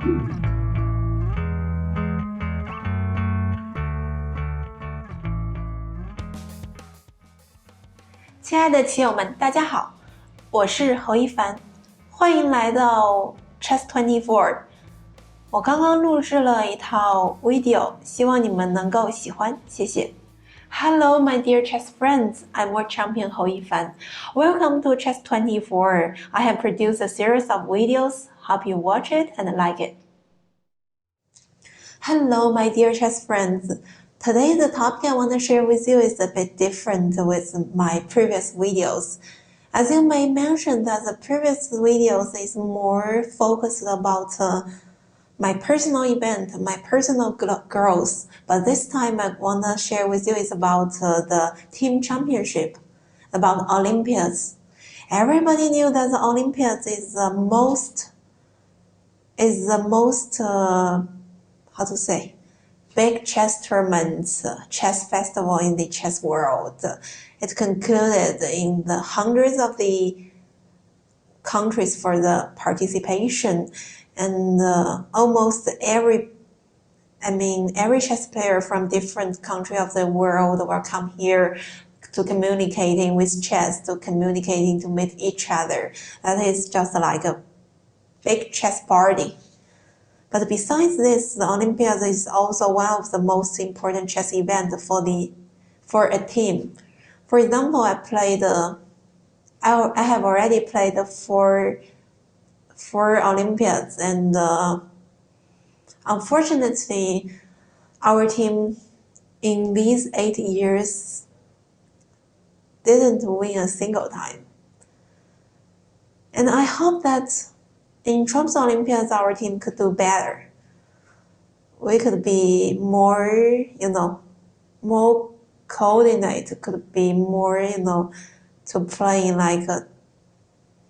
亲爱的棋友们，大家好，我是侯一凡，欢迎来到 Chess24。我刚刚录制了一套 video， 希望你们能够喜欢，谢谢。Hello, my dear chess friends. I'm World Champion Hou Yifan. Welcome to Chess24. I have produced a series of videos. Hope you watch it and like it. Hello, my dear chess friends. Today, the topic I want to share with you is a bit different with my previous videos. As you may mention that the previous videos is more focused about my personal event, my personal growth. But this time I want to share with you is about the team championship, about Olympiads. Everybody knew that the Olympiads is the most big chess tournament, chess festival in the chess world. It concluded in the hundreds of the countries for the participation, and almost every chess player from different countries of the world will come here to communicating with chess, to communicating to meet each other. That is just like a big chess party. But besides this, the Olympiad is also one of the most important chess events for a team. For example, I have already played four Olympiads, and unfortunately, our team in these 8 years didn't win a single time. And I hope that in Trump's Olympiads, our team could do better. We could be more, more coordinated, could be more, to play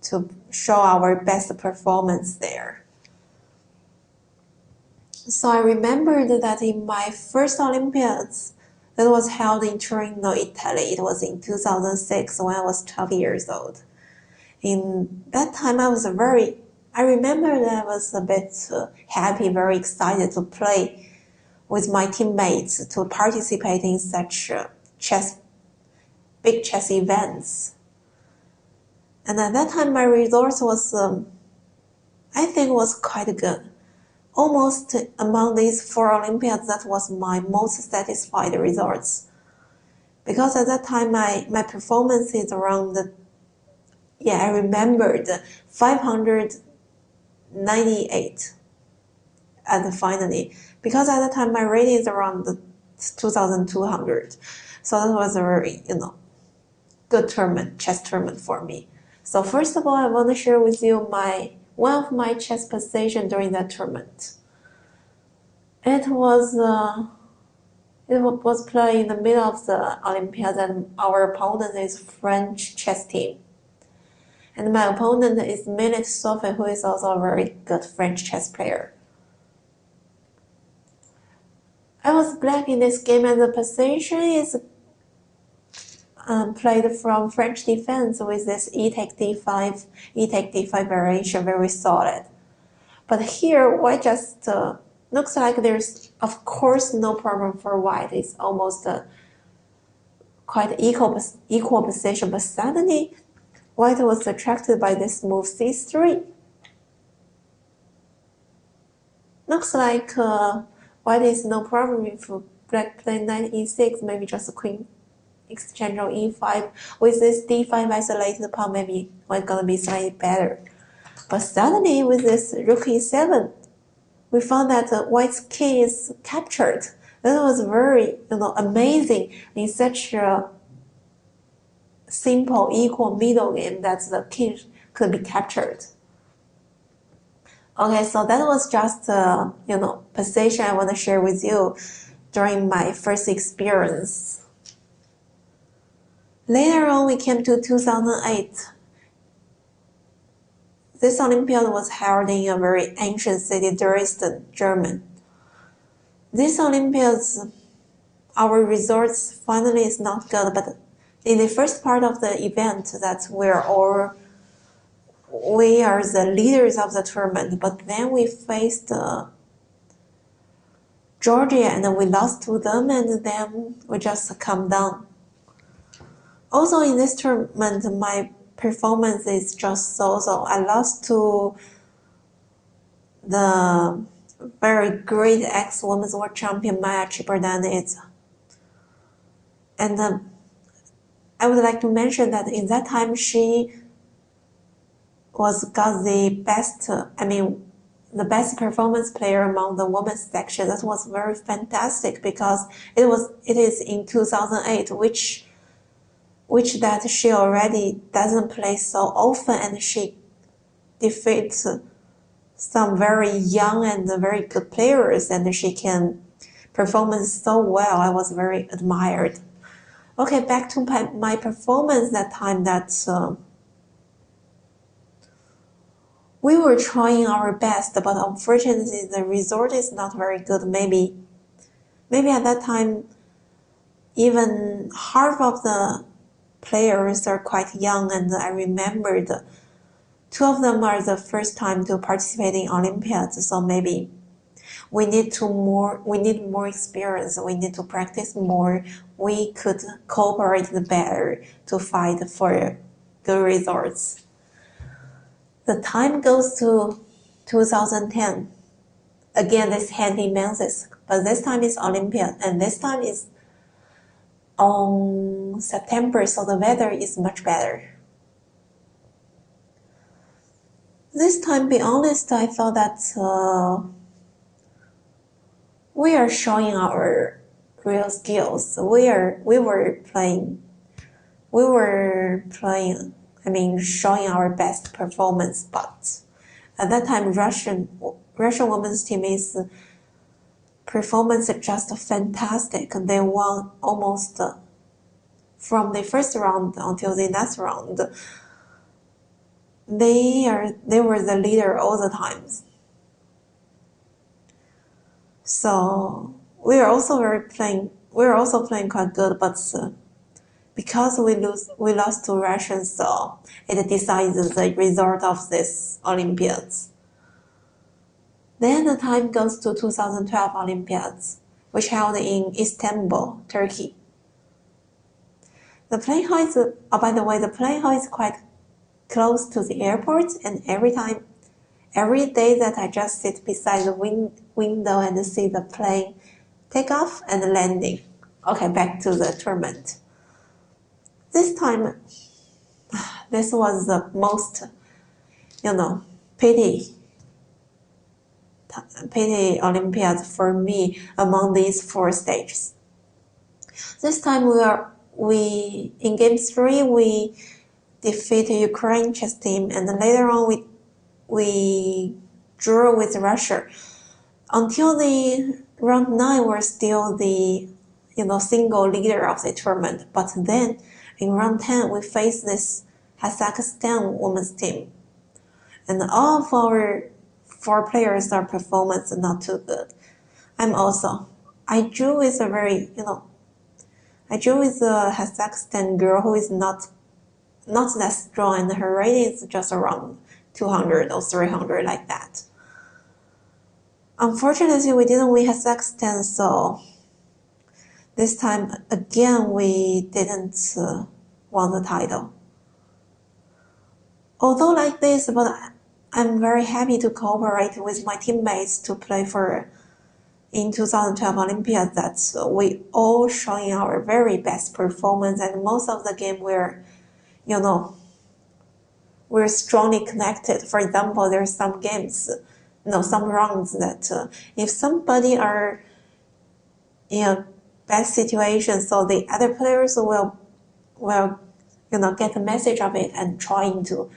to show our best performance there. So I remembered that in my first Olympiads that was held in Torino, Italy, it was in 2006 when I was 12 years old. In that time, I remember that I was a bit happy, very excited to play with my teammates, to participate in such big chess events. And at that time, my results was, I think, was quite good. Almost among these 4 Olympiads, that was my most satisfied results. Because at that time, my performance is around, I remembered 598 at the finally. Because at that time, my rating is around 2,200. So that was a very, good chess tournament for me. So first of all, I want to share with you one of my chess position during that tournament. It was played in the middle of the Olympiad, and our opponent is French chess team. And my opponent is Millet Sophie, who is also a very good French chess player. I was black in this game, and the position is played from French defense with this e take d5 variation, very solid. But here, white just looks like there's, of course, no problem for white. It's almost quite equal position, but suddenly white was attracted by this move c3. Looks like white is no problem if black play knight e6, maybe just a queen exchange on e5. With this d5 isolated pawn, maybe white gonna be slightly better. But suddenly with this rook e7, we found that white's king is captured. That was very, amazing in such a simple, equal middle game that the king could be captured. Okay, so that was just position I want to share with you during my first experience. Later on, we came to 2008. This Olympiad was held in a very ancient city, Dresden, Germany. This Olympiads, our results finally is not good, but in the first part of the event, that we are the leaders of the tournament, but then we faced Georgia and we lost to them, and then we just come down. Also in this tournament, my performance is just so-so. I lost to the very great ex-women's world champion Maya Chiberdan. And I would like to mention that in that time she got the best performance player among the women's section. That was very fantastic because it is in 2008, which that she already doesn't play so often, and she defeats some very young and very good players, and she can perform so well. I was very admired. Okay, back to my performance that time. We were trying our best, but unfortunately the result is not very good. Maybe at that time, even half of the players are quite young, and I remembered 2 of them are the first time to participate in Olympiads, so maybe we need more experience, we need to practice more, we could cooperate better to fight for good results. The time goes to 2010. Again, this handy menses, but this time is Olympiad, and this time is on September, so the weather is much better. This time, be honest, I thought that we are showing our real skills. We were playing, showing our best performance, but at that time, Russian women's team is performance is just fantastic. They won almost from the first round until the last round. They were the leader all the times. So we're also playing quite good, but because we lost to Russia, so it decides the result of this Olympiads. Then the time goes to 2012 Olympiads, which held in Istanbul, Turkey. The playing hall is quite close to the airport, and every day that I just sit beside the window and see the plane take off and landing. Okay, back to the tournament. This time, this was the most, pity Olympiad for me among these 4 stages. This time we in game 3 we defeated Ukraine chess team, and later on we drew with Russia. Until the round 9, we're still the single leader of the tournament. But then in round 10, we faced this Kazakhstan women's team, and all of our 4 players, our performance not too good. I drew with a Kazakhstan girl who is not that strong, and her rating is just around 200 or 300 like that. Unfortunately, we didn't win Kazakhstan, so this time again we didn't won the title. Although like this, but I'm very happy to cooperate with my teammates to play in 2012 Olympiad. That we all showing our very best performance, and most of the game we're strongly connected. For example, there are some games, some rounds that if somebody are in a bad situation, so the other players will get the message of it and trying to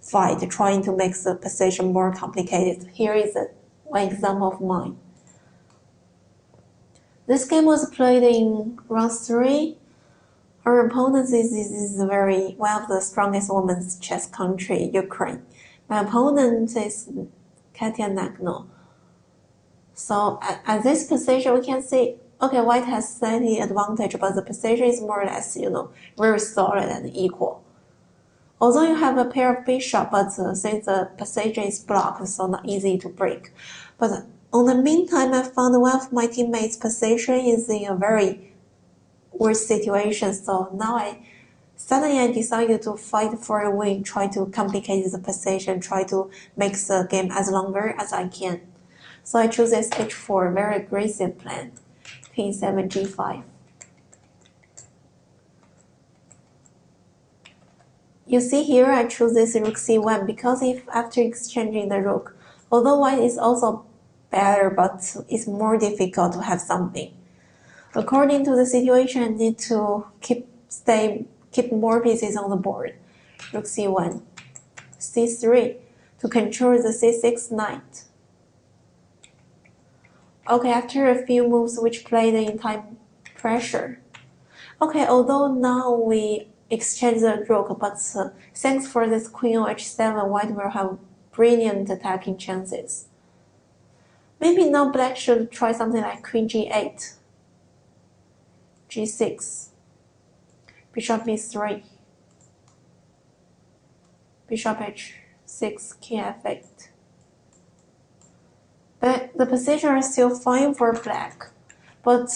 fight, trying to make the position more complicated. Here is one example of mine. This game was played in round 3. Our opponent is one of the strongest women's chess country, Ukraine. My opponent is Katia Nagno. So at this position, we can see, okay, white has slightly advantage, but the position is more or less, very solid and equal. Although you have a pair of bishop, but since the passage is blocked, so not easy to break. But on the meantime, I found one of my teammates' position is in a very worse situation. So now I decided to fight for a win, try to complicate the position, try to make the game as longer as I can. So I choose this h4, very aggressive plan. King 7 g5. You see here I choose this rook c1 because if after exchanging the rook, although white is also better, but it's more difficult to have something. According to the situation, I need to keep more pieces on the board. Rook c1, c3 to control the c6 knight. Okay, after a few moves which play the in-time pressure. Okay, although now we exchange the rook, but thanks for this queen on h7, white will have brilliant attacking chances. Maybe now black should try something like queen g8, g6, bishop b3, bishop h6, king f8. But the position is still fine for black. But,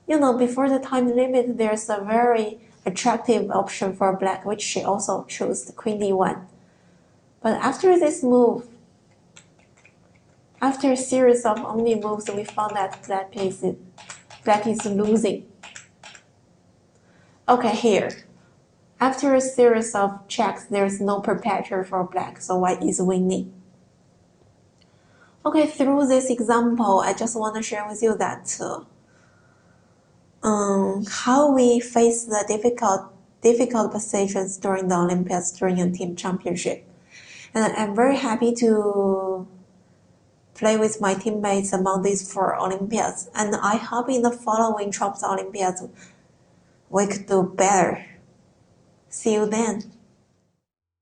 before the time limit, there's a very attractive option for black, which she also chose, the queen d1. But after this move, after a series of only moves, we found that black is losing. Okay, here. After a series of checks, there's no perpetual for black, so white is winning. Okay, through this example, I just want to share with you that how we face the difficult positions during the Olympiads, during a team championship. And I'm very happy to play with my teammates among these 4 Olympiads. And I hope in the following Trump's Olympiads, we could do better. See you then.